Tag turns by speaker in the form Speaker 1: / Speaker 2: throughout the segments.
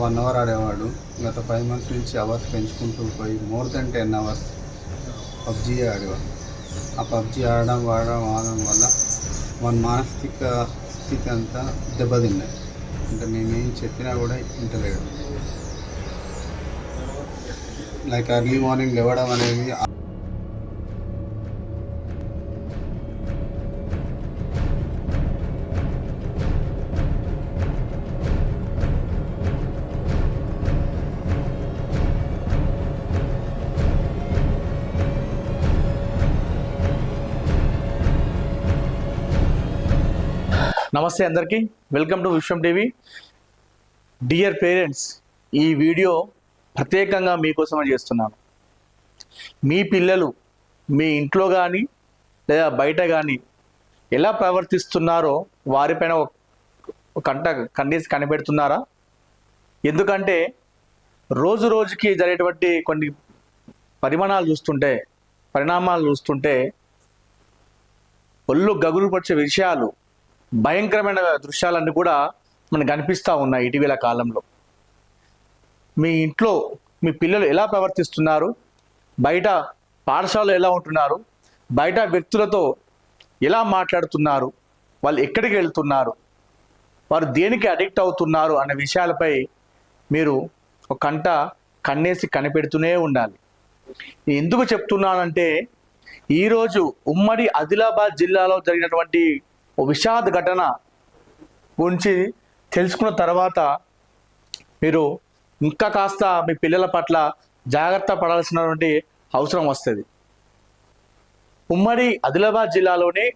Speaker 1: 1 hour ఆడేవాడు. గత 5 months నుంచి అవర్స్ పెంచుకుంటూ పోయి మోర్ దెన్ 10 అవర్స్ పబ్జీ ఆడేవాడు. ఆ పబ్జీ ఆడడం వల్ల మన మానసిక స్థితి అంతా దెబ్బతిన్నది. అంటే మేమేం చెప్పినా కూడా ఇంటలేడు. లైక్ ఎర్లీ మార్నింగ్ లేవడం అనేది
Speaker 2: నమస్తే అందరికీ, welcome to Vishwam TV. Dear parents, ఈ వీడియో ప్రత్యేకంగా మీకోసమే చేస్తున్నాను. మీ పిల్లలు మీ ఇంట్లో కానీ లేదా బయట కానీ ఎలా ప్రవర్తిస్తున్నారో వారిపైన ఒక కన్నేసి కనిపెడుతున్నారా? ఎందుకంటే రోజు రోజుకి జరిగేటువంటి కొన్ని పరిణామాలు చూస్తుంటే ఒళ్ళు గగురు పరిచే విషయాలు, భయంకరమైన దృశ్యాలన్నీ కూడా మనకు కనిపిస్తూ ఉన్నాయి ఇటీవల కాలంలో. మీ ఇంట్లో మీ పిల్లలు ఎలా ప్రవర్తిస్తున్నారు, బయట పాఠశాలలో ఎలా ఉంటున్నారు, బయట వ్యక్తులతో ఎలా మాట్లాడుతున్నారు, వాళ్ళు ఎక్కడికి వెళ్తున్నారు, వారు దేనికి అడిక్ట్ అవుతున్నారు అనే విషయాలపై మీరు ఒక కన్నేసి కనిపెడుతూనే ఉండాలి. ఎందుకు చెప్తున్నానంటే ఈరోజు ఉమ్మడి ఆదిలాబాద్ జిల్లాలో జరిగినటువంటి ఓ విషాద ఘటన గురించి తెలుసుకున్న తర్వాత మీరు ఇంకా కాస్త మీ పిల్లల పట్ల జాగ్రత్త పడాల్సినటువంటి అవసరం వస్తుంది. ఉమ్మడి ఆదిలాబాద్ జిల్లాలోని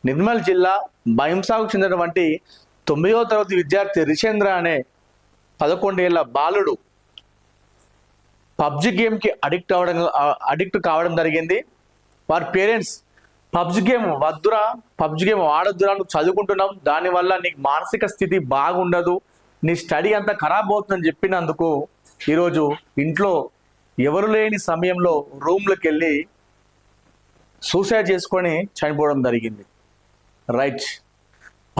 Speaker 2: నిర్మల్ జిల్లా భయంసాకు చెందినటువంటి 9వ తరగతి విద్యార్థి రిషేంద్ర అనే 11 ఏళ్ల బాలుడు పబ్జి గేమ్కి అడిక్ట్ కావడం జరిగింది. వారి పేరెంట్స్ పబ్జి గేమ్ వద్దురా, పబ్జి గేమ్ ఆడొద్దురా, నువ్వు చదువుకుంటున్నావు, దానివల్ల నీకు మానసిక స్థితి బాగుండదు, నీ స్టడీ అంతా ఖరాబ్ అవుతుందని చెప్పినందుకు ఈరోజు ఇంట్లో ఎవరు లేని సమయంలో రూమ్లోకి వెళ్ళి సూసైడ్ చేసుకొని చనిపోవడం జరిగింది. రైట్,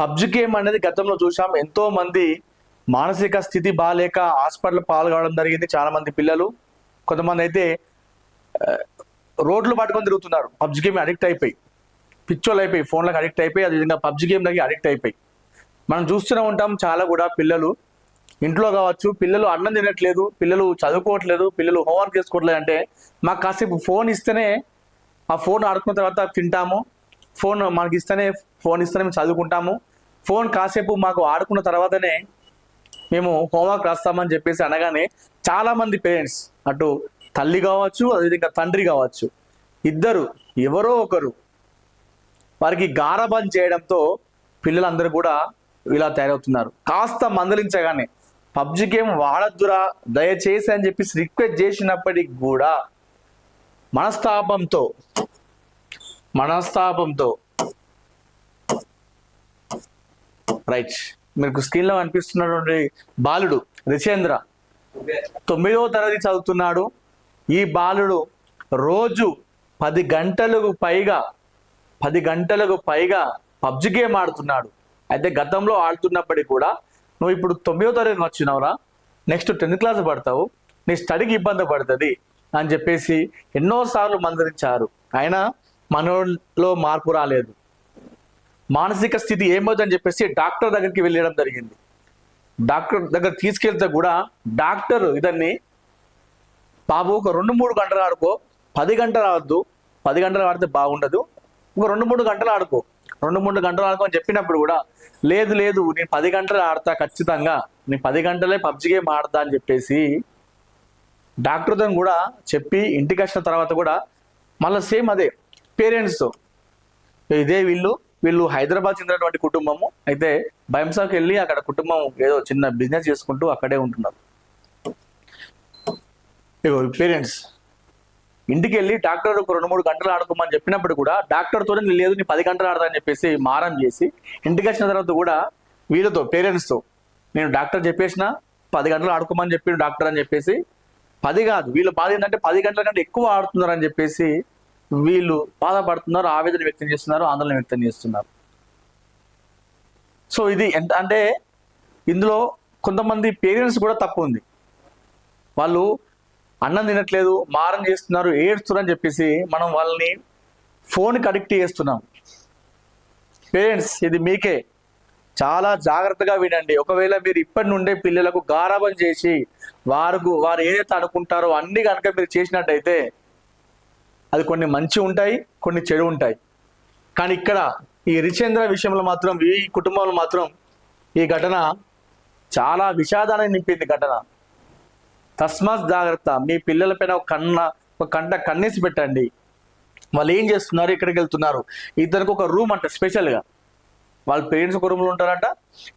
Speaker 2: పబ్జి గేమ్ అనేది గతంలో చూసాం, ఎంతో మంది మానసిక స్థితి బాగాలేక హాస్పిటల్ పాల్గొనడం జరిగింది. చాలా మంది పిల్లలు, కొంతమంది అయితే రోడ్లు పట్టుకొని తిరుగుతున్నారు, పబ్జి గేమ్ అడిక్ట్ అయిపోయి, పిచ్చోళ్ళు అయిపోయి, ఫోన్లకు అడిక్ట్ అయిపోయి, అదేవిధంగా పబ్జి గేమ్లకి అడిక్ట్ అయిపోయి మనం చూస్తూనే ఉంటాం. చాలా కూడా పిల్లలు ఇంట్లో కావచ్చు, పిల్లలు అన్నం తినట్లేదు, పిల్లలు చదువుకోవట్లేదు, పిల్లలు హోంవర్క్ చేసుకోవట్లేదు అంటే మాకు కాసేపు ఫోన్ ఇస్తేనే, ఆ ఫోన్ ఆడుకున్న తర్వాత తింటాము, ఫోన్ మనకి ఇస్తేనే మేము చదువుకుంటాము, ఫోన్ కాసేపు మాకు ఆడుకున్న తర్వాతనే మేము హోంవర్క్ రాస్తామని చెప్పేసి అనగానే చాలామంది పేరెంట్స్, అటు తల్లి కావచ్చు, అదేవిధంగా తండ్రి కావచ్చు, ఇద్దరు ఎవరో ఒకరు వారికి గారాబం చేయడంతో పిల్లలందరూ కూడా ఇలా తయారవుతున్నారు. కాస్త మందలించగానే పబ్జి గేమ్ వాడద్దురా దయచేసి అని చెప్పేసి రిక్వెస్ట్ చేసినప్పటికి కూడా మనస్తాపంతో రైట్, మీకు స్క్రీన్లో కనిపిస్తున్నటువంటి బాలుడు రిషేంద్ర 9వ తరగతి చదువుతున్నాడు. ఈ బాలుడు రోజు 10 గంటలకు పైగా పబ్జి గేమ్ ఆడుతున్నాడు. అయితే గతంలో ఆడుతున్నప్పటికీ కూడా నువ్వు ఇప్పుడు 9వ తరగతి వచ్చినావురా, నెక్స్ట్ 10th క్లాస్ పడతావు, నీ స్టడీకి ఇబ్బంది పడుతుంది అని చెప్పేసి ఎన్నోసార్లు మందలించారు. అయినా మనలో మార్పు రాలేదు. మానసిక స్థితి ఏమవుతుందని చెప్పేసి డాక్టర్ దగ్గరికి వెళ్ళడం జరిగింది. డాక్టర్ దగ్గర తీసుకెళ్తే కూడా డాక్టర్ ఇదన్ని బాబు ఒక 2-3 గంటలు ఆడుకో, 10 గంటలు ఆడద్దు, 10 గంటలు ఆడితే బాగుండదు, ఒక 2-3 గంటలు ఆడుకో అని చెప్పినప్పుడు కూడా లేదు నేను 10 గంటలు ఆడతా, ఖచ్చితంగా నేను 10 గంటలే పబ్జి గేమ్ ఆడతా అని చెప్పేసి డాక్టర్తో కూడా చెప్పి ఇంటికి వచ్చిన తర్వాత కూడా మళ్ళీ సేమ్ అదే పేరెంట్స్తో ఇదే వీళ్ళు హైదరాబాద్ చెందినటువంటి కుటుంబము. అయితే భయంసాకు వెళ్ళి అక్కడ కుటుంబం ఏదో చిన్న బిజినెస్ చేసుకుంటూ అక్కడే ఉంటున్నారు. పేరెంట్స్ ఇంటికి వెళ్ళి డాక్టర్ ఒక 2-3 గంటలు ఆడుకోమని చెప్పినప్పుడు కూడా డాక్టర్తో లేదు నీ 10 గంటలు ఆడతా అని చెప్పేసి మారం చేసి ఇంటికి వచ్చిన తర్వాత కూడా వీళ్ళతో పేరెంట్స్తో నేను డాక్టర్ చెప్పేసిన 10 గంటలు ఆడుకోమని చెప్పి డాక్టర్ అని చెప్పేసి 10 కాదు, వీళ్ళు బాధ ఏంటంటే 10 గంటల కంటే ఎక్కువ ఆడుతున్నారు అని చెప్పేసి వీళ్ళు బాధపడుతున్నారు, ఆవేదన వ్యక్తం చేస్తున్నారు, ఆందోళన వ్యక్తం చేస్తున్నారు. సో ఇది ఎంత అంటే ఇందులో కొంతమంది పేరెంట్స్ కూడా తప్పు ఉంది. వాళ్ళు అన్నం తినట్లేదు, మారం చేస్తున్నారు, ఏడుస్తున్నారు అని చెప్పేసి మనం వాళ్ళని ఫోన్కి అడిక్ట్ చేస్తున్నాం. పేరెంట్స్, ఇది మీకే, చాలా జాగ్రత్తగా వినండి. ఒకవేళ మీరు ఇప్పటి నుండే పిల్లలకు గారాబం చేసి వారు ఏదైతే అనుకుంటారో అన్ని కనుక మీరు చేసినట్టయితే అది కొన్ని మంచి ఉంటాయి, కొన్ని చెడు ఉంటాయి. కానీ ఇక్కడ ఈ రిచేంద్ర విషయంలో మాత్రం, ఈ కుటుంబంలో మాత్రం ఈ ఘటన చాలా విషాదాన్ని నింపింది ఘటన. తస్మాత్ జాగ్రత్త. మీ పిల్లలపైన ఒక కంట కన్నేసి పెట్టండి. వాళ్ళు ఏం చేస్తున్నారు, ఎక్కడికి వెళ్తున్నారు. ఇద్దరికి ఒక రూమ్ అంట స్పెషల్గా. వాళ్ళ పేరెంట్స్ ఒక రూమ్లో ఉంటారట,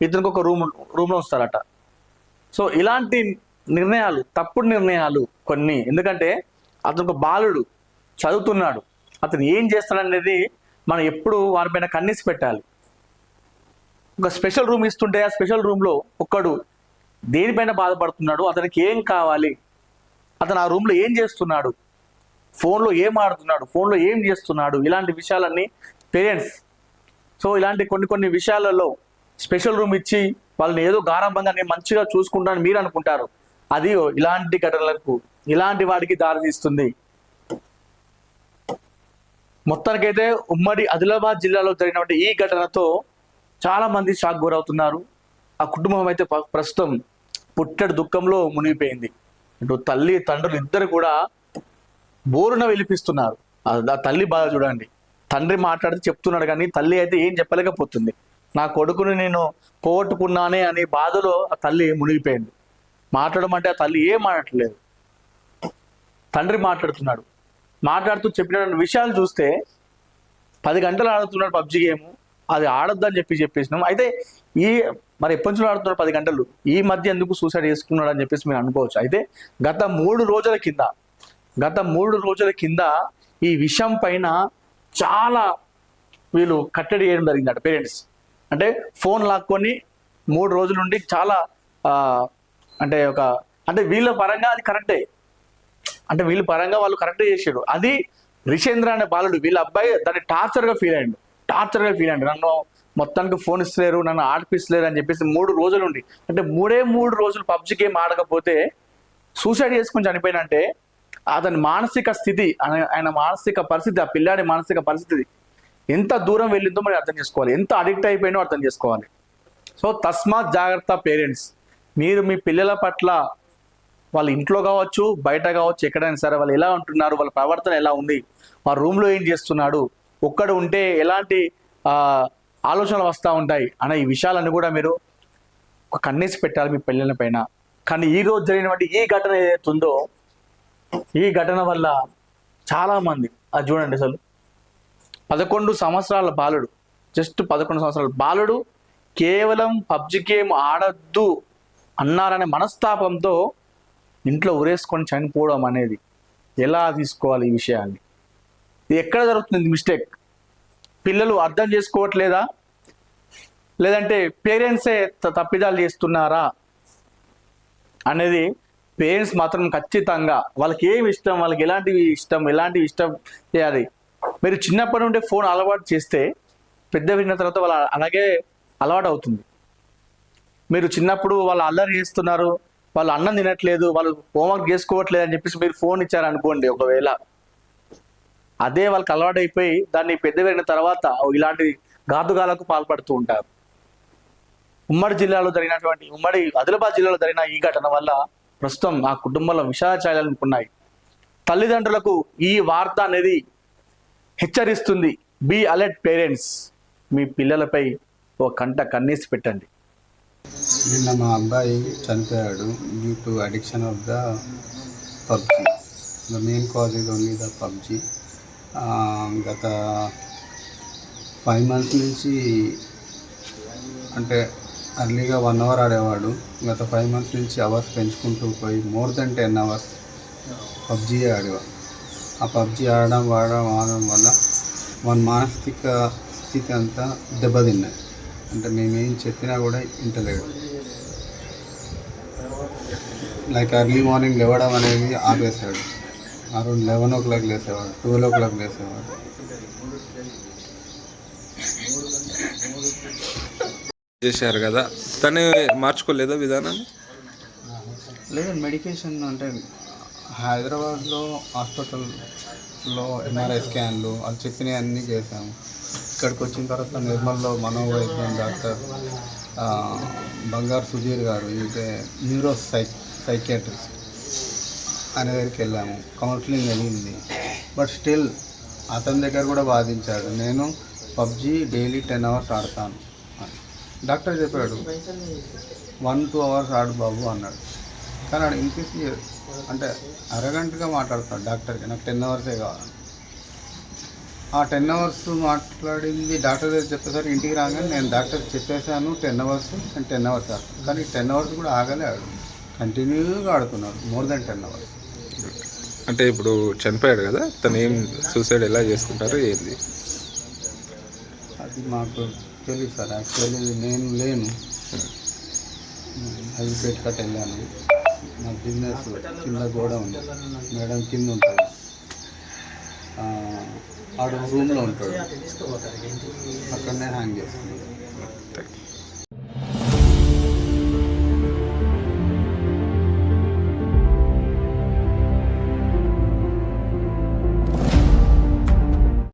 Speaker 2: ఇద్దరికి ఒక రూమ్లో వస్తారట. సో ఇలాంటి నిర్ణయాలు, తప్పుడు నిర్ణయాలు కొన్ని. ఎందుకంటే అతను ఒక బాలుడు, చదువుతున్నాడు, అతను ఏం చేస్తాడనేది మనం ఎప్పుడు వారిపైన కన్నేసి పెట్టాలి. ఒక స్పెషల్ రూమ్ ఇస్తుంటే ఆ స్పెషల్ రూమ్లో ఒక్కడు దేనిపైన బాధపడుతున్నాడు, అతనికి ఏం కావాలి, అతను ఆ రూమ్లో ఏం చేస్తున్నాడు, ఫోన్లో ఏం ఆడుతున్నాడు, ఫోన్లో ఏం చేస్తున్నాడు, ఇలాంటి విషయాలన్నీ పేరెంట్స్. సో ఇలాంటి కొన్ని విషయాలలో స్పెషల్ రూమ్ ఇచ్చి వాళ్ళని ఏదో గారాబంగా నేను మంచిగా చూసుకుంటానని మీరు అనుకుంటారు. అది ఇలాంటి ఘటనలకు, ఇలాంటి వాటికి దారితీస్తుంది. మొత్తానికైతే ఉమ్మడి ఆదిలాబాద్ జిల్లాలో జరిగినటువంటి ఈ ఘటనతో చాలా మంది షాక్ గురవుతున్నారు. ఆ కుటుంబం అయితే ప్రస్తుతం పుట్టెడు దుఃఖంలో మునిగిపోయింది. ఇటు తల్లి తండ్రులు ఇద్దరు కూడా బోరున విలిపిస్తున్నారు. ఆ తల్లి బాధ చూడండి. తండ్రి మాట్లాడితే చెప్తున్నాడు కానీ తల్లి అయితే ఏం చెప్పలేకపోతుంది. నా కొడుకుని నేను పోగొట్టుకున్నానే అనే బాధలో ఆ తల్లి మునిగిపోయింది. మాట్లాడమంటే ఆ తల్లి ఏం మాట్లాడలేదు, తండ్రి మాట్లాడుతున్నాడు. మాట్లాడుతూ చెప్పిన విషయాలు చూస్తే 10 గంటలు ఆడుతున్నాడు పబ్జి గేమ్, అది ఆడొద్దని చెప్పేసినాం. అయితే మరి ఎప్పటి నుంచి ఆడుతున్నాడు 10 గంటలు, ఈ మధ్య ఎందుకు సూసైడ్ చేసుకున్నాడు అని చెప్పేసి మీరు అనుకోవచ్చు. అయితే గత 3 రోజుల కింద ఈ విషయం పైన చాలా వీళ్ళు కట్టడి చేయడం జరిగిందట పేరెంట్స్. అంటే ఫోన్ లాక్కొని 3 రోజుల నుండి చాలా అంటే వీళ్ళ పరంగా అది కరెక్టే, అంటే వీళ్ళ పరంగా వాళ్ళు కరెక్ట్ చేసాడు. అది రిషేంద్ర అనే బాలుడు, వీళ్ళ అబ్బాయి దాన్ని టార్చర్గా ఫీల్ అయ్యాడు. నన్ను మొత్తానికి ఫోన్ ఇస్తలేరు, నన్ను ఆడిపిస్తలేరు అని చెప్పేసి 3 రోజులు ఉండి, అంటే 3 రోజులు పబ్జి గేమ్ ఆడకపోతే సూసైడ్ చేసుకుని చనిపోయినంటే అతని మానసిక స్థితి, ఆయన మానసిక పరిస్థితి, ఆ పిల్లాడి మానసిక పరిస్థితి ఎంత దూరం వెళ్ళిందో మరి అర్థం చేసుకోవాలి, ఎంత అడిక్ట్ అయిపోయినో అర్థం చేసుకోవాలి. సో తస్మాత్ జాగ్రత్త పేరెంట్స్. మీరు మీ పిల్లల పట్ల, వాళ్ళ ఇంట్లో కావచ్చు, బయట కావచ్చు, ఎక్కడైనా సరే వాళ్ళు ఎలా ఉంటున్నారు, వాళ్ళ ప్రవర్తన ఎలా ఉంది, వాళ్ళ రూమ్లో ఏం చేస్తున్నాడు, ఒక్కడు ఉంటే ఎలాంటి ఆలోచనలు వస్తూ ఉంటాయి అనే ఈ విషయాలన్నీ కూడా మీరు ఒక కన్నేసి పెట్టాలి మీ పిల్లల పైన. కానీ ఈ రోజు జరిగినటువంటి ఈ ఘటన ఏదైతుందో, ఈ ఘటన వల్ల చాలామంది, అది చూడండి, అసలు 11 సంవత్సరాల బాలుడు, జస్ట్ 11 సంవత్సరాల బాలుడు కేవలం పబ్జి గేమ్ ఆడద్దు అన్నారనే మనస్తాపంతో ఇంట్లో ఉరేసుకొని చనిపోవడం అనేది ఎలా తీసుకోవాలి ఈ విషయాన్ని? ఇది ఎక్కడ జరుగుతుంది మిస్టేక్? పిల్లలు అర్థం చేసుకోవట్లేదా, లేదంటే పేరెంట్సే తప్పిదాలు చేస్తున్నారా అనేది పేరెంట్స్ మాత్రం ఖచ్చితంగా వాళ్ళకి ఏమి ఇష్టం, వాళ్ళకి ఎలాంటివి ఇష్టం చేయాలి. మీరు చిన్నప్పటి నుండి ఫోన్ అలవాటు చేస్తే పెద్ద విన్న తర్వాత వాళ్ళ అలాగే అలవాటు అవుతుంది. మీరు చిన్నప్పుడు వాళ్ళు అల్లరి చేస్తున్నారు, వాళ్ళు అన్నం తినట్లేదు, వాళ్ళు హోంవర్క్ చేసుకోవట్లేదు అని చెప్పేసి మీరు ఫోన్ ఇచ్చారనుకోండి, ఒకవేళ అదే వాళ్ళకి అలవాటు అయిపోయి దాన్ని పెద్ద పెరిగిన తర్వాత ఇలాంటి ఘాతుకాలకు పాల్పడుతూ ఉంటారు. ఉమ్మడి ఆదిలాబాద్ జిల్లాలో జరిగిన ఈ ఘటన వల్ల ప్రస్తుతం ఆ కుటుంబంలో విషాదాలు ఉన్నాయి. తల్లిదండ్రులకు ఈ వార్త అనేది హెచ్చరిస్తుంది. Be alert parents. మీ పిల్లలపై ఓ కన్నేసి పెట్టండి.
Speaker 1: నిన్న మా అబ్బాయి చనిపోయాడు due to addiction of the PUBG. The main cause is only the PUBG. గత 5 months నుంచి, అంటే అర్లీగా 1 hour ఆడేవాడు, గత 5 months నుంచి అవర్స్ పెంచుకుంటూ పోయి మోర్ దెన్ 10 hours పబ్జీ ఆడేవాడు. ఆ పబ్జీ ఆడడం వల్ల మన మానసిక స్థితి అంతా దెబ్బతిన్నది. అంటే మేమేం చెప్పినా కూడా ఇంటలేడు. లైక్ ఎర్లీ మార్నింగ్ లేవడం అనేది ఆపేశాడు. ఆ రోజు 11 o'clock లేసేవాడు, 12 o'clock లేసేవాడు.
Speaker 3: చేశారు కదా, తను మార్చుకోలేదా విధానాన్ని?
Speaker 1: లేదు, మెడికేషన్ అంటే హైదరాబాద్లో హాస్పిటల్లో ఎంఆర్ఐ స్కాన్లు వాళ్ళు చెప్పినవి అన్నీ చేశాము. ఇక్కడికి వచ్చిన తర్వాత నిర్మల్లో మనోవైద్యం డాక్టర్ బంగారు సుధీర్ గారు, ఇదే సైకియాట్రిస్ట్ ఆయన దగ్గరికి వెళ్ళాము. కౌన్సిలింగ్ అయ్యింది. బట్ స్టిల్ అతని దగ్గర కూడా వాదించాడు, నేను పబ్జి డైలీ 10 hours ఆడతాను అని. డాక్టర్ చెప్పాడు 1-2 hours ఆడు బాబు అన్నాడు. కానీ ఆడు ఇంకేసి అంటే అరగంటగా మాట్లాడతాడు డాక్టర్కి, నాకు 10 hours కావాలి. ఆ 10 hours మాట్లాడింది డాక్టర్ దగ్గర చెప్పేసరికి ఇంటికి రాగానే నేను డాక్టర్కి చెప్పేశాను 10 hours, నేను 10 hours ఆడతాను. కానీ 10 hours కూడా ఆగలే, ఆడు కంటిన్యూగా ఆడుతున్నాడు మోర్ దెన్ 10 hours.
Speaker 3: అంటే ఇప్పుడు చనిపోయాడు కదా, తను ఏం సూసైడ్ ఎలా చేసుకుంటారు ఏంది?
Speaker 1: అది మాకు తెలియదు సార్. యాక్చువల్లీ నేను లేను, హైదరాబాద్ కట్ వెళ్ళాను. నా బిజినెస్ కింద గోడ ఉంది, మేడం కింద ఉంటుంది. ఆడు రూమ్లో ఉంటాడు, అక్కడనే హ్యాంగ్ చేసుకున్నాడు.